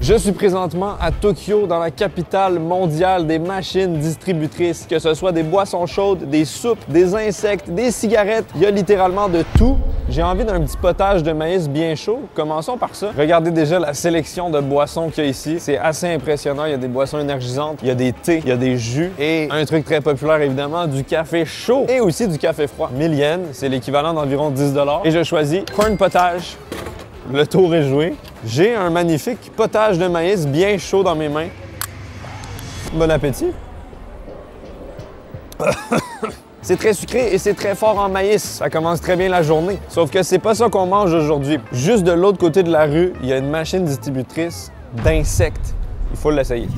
Je suis présentement à Tokyo, dans la capitale mondiale des machines distributrices, que ce soit des boissons chaudes, des soupes, des insectes, des cigarettes, il y a littéralement de tout. J'ai envie d'un petit potage de maïs bien chaud. Commençons par ça. Regardez déjà la sélection de boissons qu'il y a ici. C'est assez impressionnant. Il y a des boissons énergisantes, il y a des thés, il y a des jus et un truc très populaire évidemment, du café chaud et aussi du café froid. 1000 yens, c'est l'équivalent d'environ 10 $. Et je choisis corn potage. Le tour est joué. J'ai un magnifique potage de maïs bien chaud dans mes mains. Bon appétit. C'est très sucré et c'est très fort en maïs. Ça commence très bien la journée. Sauf que c'est pas ça qu'on mange aujourd'hui. Juste de l'autre côté de la rue, il y a une machine distributrice d'insectes. Il faut l'essayer.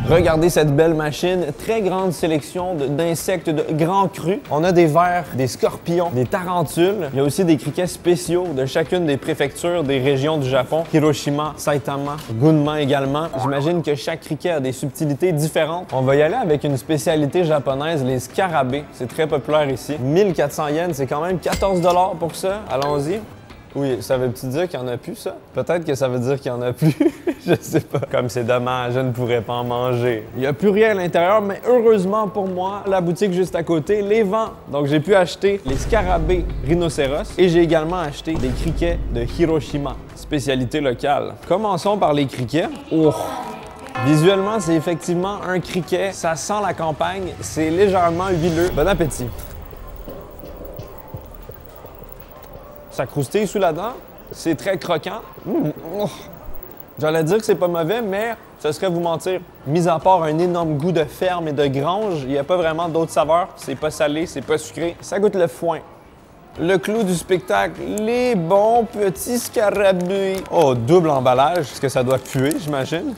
Regardez cette belle machine, très grande sélection d'insectes de grands crus. On a des vers, des scorpions, des tarentules. Il y a aussi des criquets spéciaux de chacune des préfectures des régions du Japon. Hiroshima, Saitama, Gunma également. J'imagine que chaque criquet a des subtilités différentes. On va y aller avec une spécialité japonaise, les scarabées. C'est très populaire ici. 1400 yens, c'est quand même 14 $ pour ça. Allons-y. Oui, ça veut-tu dire qu'il n'y en a plus, ça? Peut-être que ça veut dire qu'il n'y en a plus. Je sais pas. Comme c'est dommage, je ne pourrais pas en manger. Il n'y a plus rien à l'intérieur, mais heureusement pour moi, la boutique juste à côté les vend. Donc j'ai pu acheter les scarabées rhinocéros et j'ai également acheté des criquets de Hiroshima, spécialité locale. Commençons par les criquets. Oh! Visuellement, c'est effectivement un criquet. Ça sent la campagne. C'est légèrement huileux. Bon appétit! Ça croustille sous la dent, c'est très croquant. J'allais dire que c'est pas mauvais, mais ce serait vous mentir. Mis à part un énorme goût de ferme et de grange, il n'y a pas vraiment d'autres saveurs. C'est pas salé, c'est pas sucré. Ça goûte le foin. Le clou du spectacle, les bons petits scarabées. Oh, double emballage, parce que ça doit puer, j'imagine.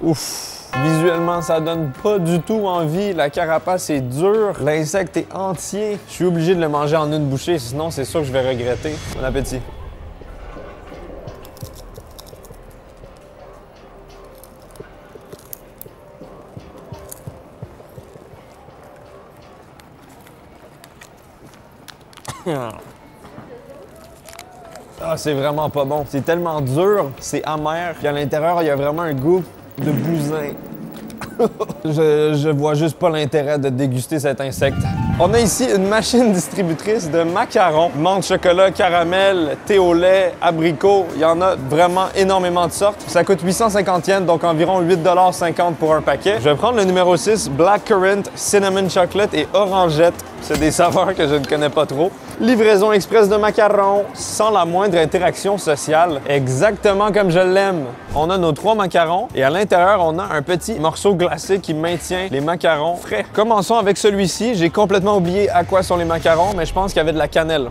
Ouf! Visuellement, ça donne pas du tout envie. La carapace est dure, l'insecte est entier. Je suis obligé de le manger en une bouchée, sinon c'est sûr que je vais regretter. Bon appétit. Ah, c'est vraiment pas bon. C'est tellement dur, c'est amer. Puis à l'intérieur, il y a vraiment un goût de bousin. Je vois juste pas l'intérêt de déguster cet insecte. On a ici une machine distributrice de macarons. Menthe, chocolat, caramel, thé au lait, abricot. Il y en a vraiment énormément de sortes. Ça coûte 850 yens, donc environ 8,50 $ pour un paquet. Je vais prendre le numéro 6, Black Currant, Cinnamon Chocolate et Orangette. C'est des saveurs que je ne connais pas trop. Livraison express de macarons, sans la moindre interaction sociale. Exactement comme je l'aime. On a nos 3 macarons et à l'intérieur, on a un petit morceau glacé qui maintient les macarons frais. Commençons avec celui-ci. J'ai complètement oublié à quoi sont les macarons, mais je pense qu'il y avait de la cannelle.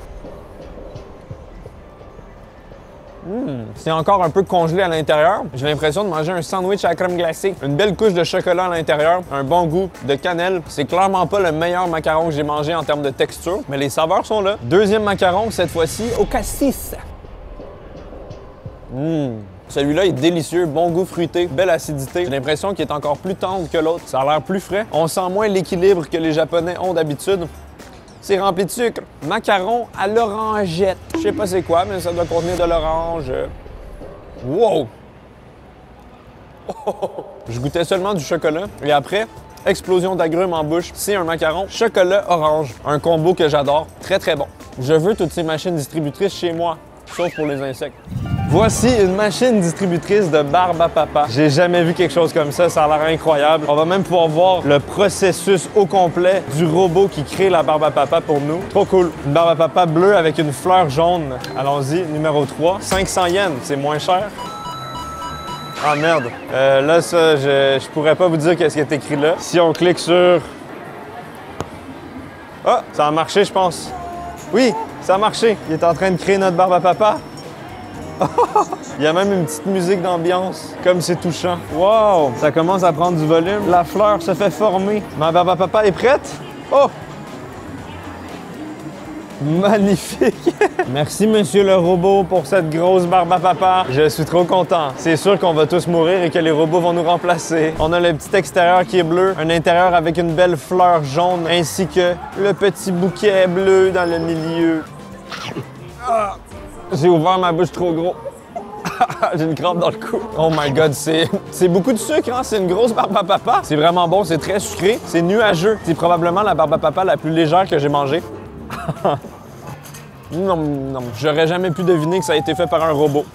C'est encore un peu congelé à l'intérieur. J'ai l'impression de manger un sandwich à la crème glacée. Une belle couche de chocolat à l'intérieur, un bon goût de cannelle. C'est clairement pas le meilleur macaron que j'ai mangé en termes de texture, mais les saveurs sont là. Deuxième macaron, cette fois-ci, au cassis. Celui-là est délicieux, bon goût fruité, belle acidité. J'ai l'impression qu'il est encore plus tendre que l'autre. Ça a l'air plus frais. On sent moins l'équilibre que les Japonais ont d'habitude. C'est rempli de sucre. Macaron à l'orangette. Je sais pas c'est quoi, mais ça doit contenir de l'orange. Wow! Je goûtais seulement du chocolat. Et après, explosion d'agrumes en bouche. C'est un macaron chocolat-orange. Un combo que j'adore. Très, très bon. Je veux toutes ces machines distributrices chez moi, sauf pour les insectes. Voici une machine distributrice de barbe à papa. J'ai jamais vu quelque chose comme ça, ça a l'air incroyable. On va même pouvoir voir le processus au complet du robot qui crée la barbe à papa pour nous. Trop cool. Une barbe à papa bleue avec une fleur jaune. Allons-y, numéro 3. 500 yens, c'est moins cher. Ah merde. Là, ça, je pourrais pas vous dire qu'est-ce qui est écrit là. Si on clique sur... Ah, ça a marché, je pense. Oui, ça a marché. Il est en train de créer notre barbe à papa. Il y a même une petite musique d'ambiance, comme c'est touchant. Wow! Ça commence à prendre du volume. La fleur se fait former. Ma barbe à papa est prête? Oh! Magnifique! Merci, monsieur le robot, pour cette grosse barbe à papa. Je suis trop content. C'est sûr qu'on va tous mourir et que les robots vont nous remplacer. On a le petit extérieur qui est bleu, un intérieur avec une belle fleur jaune, ainsi que le petit bouquet bleu dans le milieu. Ah! J'ai ouvert ma bouche trop gros. J'ai une crampe dans le cou. Oh my god, c'est beaucoup de sucre, hein? C'est une grosse barbe à papa. C'est vraiment bon, c'est très sucré, c'est nuageux. C'est probablement la barbe à papa la plus légère que j'ai mangée. Non, non, j'aurais jamais pu deviner que ça a été fait par un robot.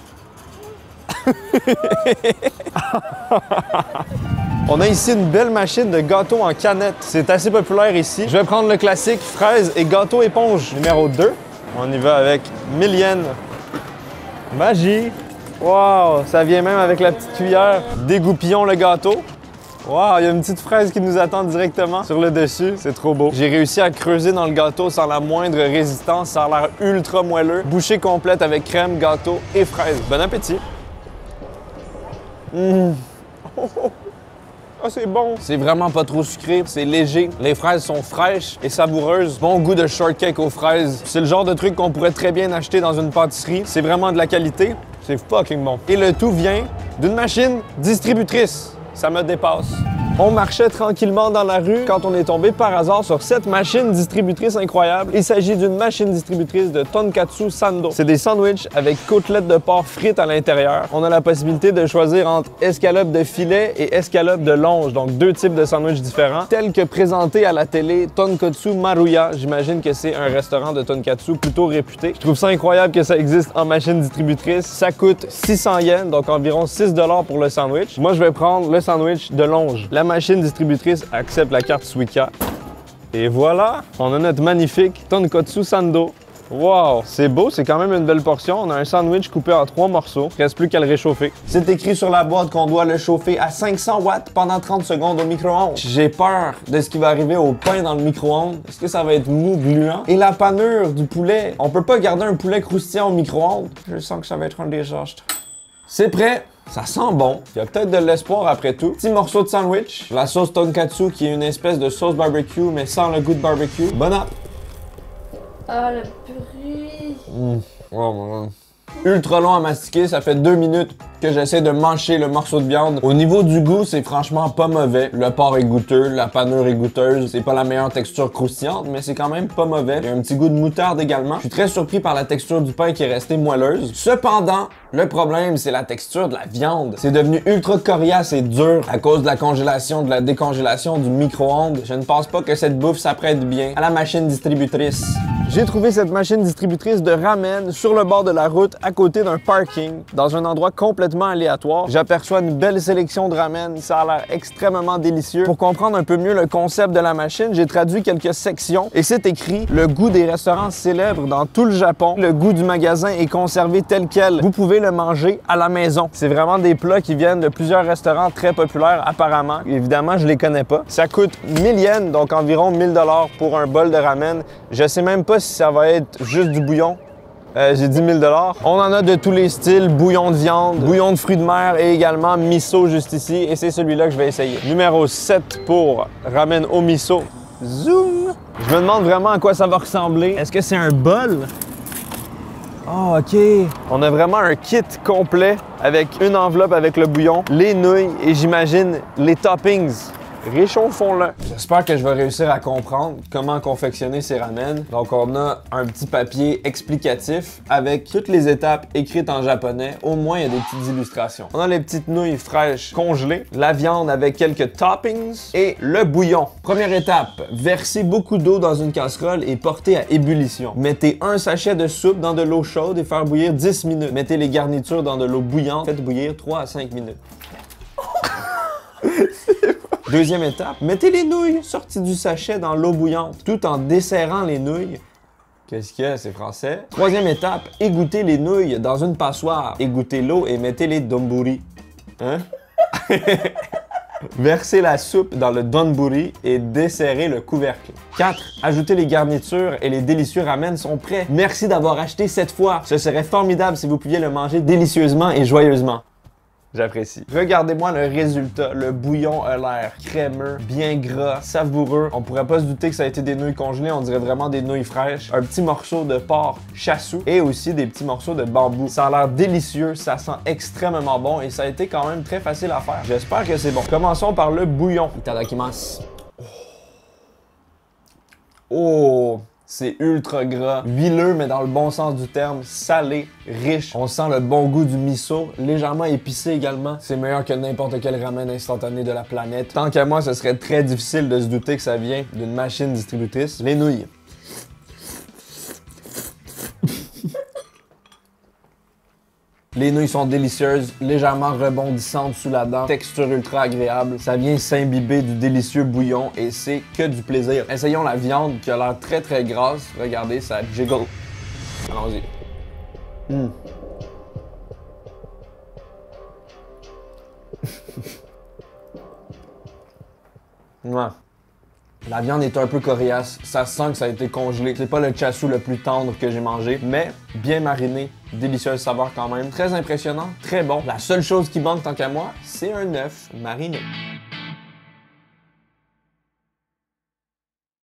On a ici une belle machine de gâteaux en canette. C'est assez populaire ici. Je vais prendre le classique fraise et gâteau éponge numéro 2. On y va avec 1000 yens. Magie! Wow! Ça vient même avec la petite cuillère. Dégoupillons le gâteau. Wow! Il y a une petite fraise qui nous attend directement sur le dessus. C'est trop beau. J'ai réussi à creuser dans le gâteau sans la moindre résistance. Ça a l'air ultra moelleux. Bouchée complète avec crème, gâteau et fraise. Bon appétit! Mmh. Ah, c'est bon! C'est vraiment pas trop sucré, c'est léger. Les fraises sont fraîches et savoureuses. Bon goût de shortcake aux fraises. C'est le genre de truc qu'on pourrait très bien acheter dans une pâtisserie. C'est vraiment de la qualité. C'est fucking bon. Et le tout vient d'une machine distributrice. Ça me dépasse. On marchait tranquillement dans la rue quand on est tombé par hasard sur cette machine distributrice incroyable. Il s'agit d'une machine distributrice de tonkatsu sando. C'est des sandwichs avec côtelettes de porc frites à l'intérieur. On a la possibilité de choisir entre escalope de filet et escalope de longe, donc 2 types de sandwichs différents, tels que présentés à la télé Tonkatsu Maruya. J'imagine que c'est un restaurant de tonkatsu plutôt réputé. Je trouve ça incroyable que ça existe en machine distributrice. Ça coûte 600 yens, donc environ 6 $ pour le sandwich. Moi, je vais prendre le sandwich de longe. La machine distributrice accepte la carte Suica. Et voilà, on a notre magnifique tonkatsu sando. Wow, c'est beau, c'est quand même une belle portion. On a un sandwich coupé en 3 morceaux. Il reste plus qu'à le réchauffer. C'est écrit sur la boîte qu'on doit le chauffer à 500 watts pendant 30 secondes au micro-ondes. J'ai peur de ce qui va arriver au pain dans le micro-ondes. Est-ce que ça va être mou, gluant? Et la panure du poulet. On peut pas garder un poulet croustillant au micro-ondes. Je sens que ça va être un désastre. C'est prêt! Ça sent bon. Il y a peut-être de l'espoir après tout. Petit morceau de sandwich. La sauce tonkatsu qui est une espèce de sauce barbecue mais sans le goût de barbecue. Bon app! Ah, le bruit! Oh mon God. Ultra long à mastiquer, ça fait 2 minutes que j'essaie de mâcher le morceau de viande. Au niveau du goût, c'est franchement pas mauvais. Le porc est goûteux, la panure est goûteuse. C'est pas la meilleure texture croustillante, mais c'est quand même pas mauvais. Il y a un petit goût de moutarde également. Je suis très surpris par la texture du pain qui est restée moelleuse. Cependant, le problème, c'est la texture de la viande. C'est devenu ultra coriace et dur à cause de la congélation, de la décongélation du micro-ondes. Je ne pense pas que cette bouffe s'apprête bien à la machine distributrice. J'ai trouvé cette machine distributrice de ramen sur le bord de la route à côté d'un parking, dans un endroit complètement aléatoire. J'aperçois une belle sélection de ramen, ça a l'air extrêmement délicieux. Pour comprendre un peu mieux le concept de la machine, j'ai traduit quelques sections et c'est écrit « Le goût des restaurants célèbres dans tout le Japon. Le goût du magasin est conservé tel quel. Vous pouvez le manger à la maison. » C'est vraiment des plats qui viennent de plusieurs restaurants très populaires apparemment. Évidemment, je les connais pas. Ça coûte 1000 yens, donc environ 1000 $ pour un bol de ramen. Je sais même pas si ça va être juste du bouillon. J'ai dit 1000 $. On en a de tous les styles, bouillon de viande, bouillon de fruits de mer et également miso juste ici. Et c'est celui-là que je vais essayer. Numéro 7 pour ramen au miso. Zoom! Je me demande vraiment à quoi ça va ressembler. Est-ce que c'est un bol? Oh, OK. On a vraiment un kit complet avec une enveloppe avec le bouillon, les nouilles et j'imagine les toppings. Réchauffons-le. J'espère que je vais réussir à comprendre comment confectionner ces ramen. Donc, on a un petit papier explicatif avec toutes les étapes écrites en japonais. Au moins, il y a des petites illustrations. On a les petites nouilles fraîches congelées, la viande avec quelques toppings et le bouillon. Première étape, versez beaucoup d'eau dans une casserole et portez à ébullition. Mettez un sachet de soupe dans de l'eau chaude et faire bouillir 10 minutes. Mettez les garnitures dans de l'eau bouillante. Faites bouillir 3 à 5 minutes. Deuxième étape, mettez les nouilles sorties du sachet dans l'eau bouillante, tout en desserrant les nouilles. Qu'est-ce qu'il y a, c'est français? Troisième étape, égouttez les nouilles dans une passoire. Égouttez l'eau et mettez les donburi. Hein? Versez la soupe dans le donburi et desserrez le couvercle. 4. Ajoutez les garnitures et les délicieux ramen sont prêts. Merci d'avoir acheté cette fois. Ce serait formidable si vous pouviez le manger délicieusement et joyeusement. J'apprécie. Regardez-moi le résultat. Le bouillon a l'air crémeux, bien gras, savoureux. On pourrait pas se douter que ça a été des nouilles congelées, on dirait vraiment des nouilles fraîches. Un petit morceau de porc chassou et aussi des petits morceaux de bambou. Ça a l'air délicieux, ça sent extrêmement bon et ça a été quand même très facile à faire. J'espère que c'est bon. Commençons par le bouillon. Itadakimasu. Oh! C'est ultra gras, huileux, mais dans le bon sens du terme, salé, riche. On sent le bon goût du miso, légèrement épicé également. C'est meilleur que n'importe quel ramen instantané de la planète. Tant qu'à moi, ce serait très difficile de se douter que ça vient d'une machine distributrice. Les nouilles. Les nouilles sont délicieuses, légèrement rebondissantes sous la dent, texture ultra agréable. Ça vient s'imbiber du délicieux bouillon et c'est que du plaisir. Essayons la viande qui a l'air très très grasse. Regardez, ça jiggle. Allons-y. Ouais. La viande est un peu coriace, ça sent que ça a été congelé. C'est pas le chassou le plus tendre que j'ai mangé, mais bien mariné, délicieuse saveur quand même. Très impressionnant, très bon. La seule chose qui manque tant qu'à moi, c'est un œuf mariné.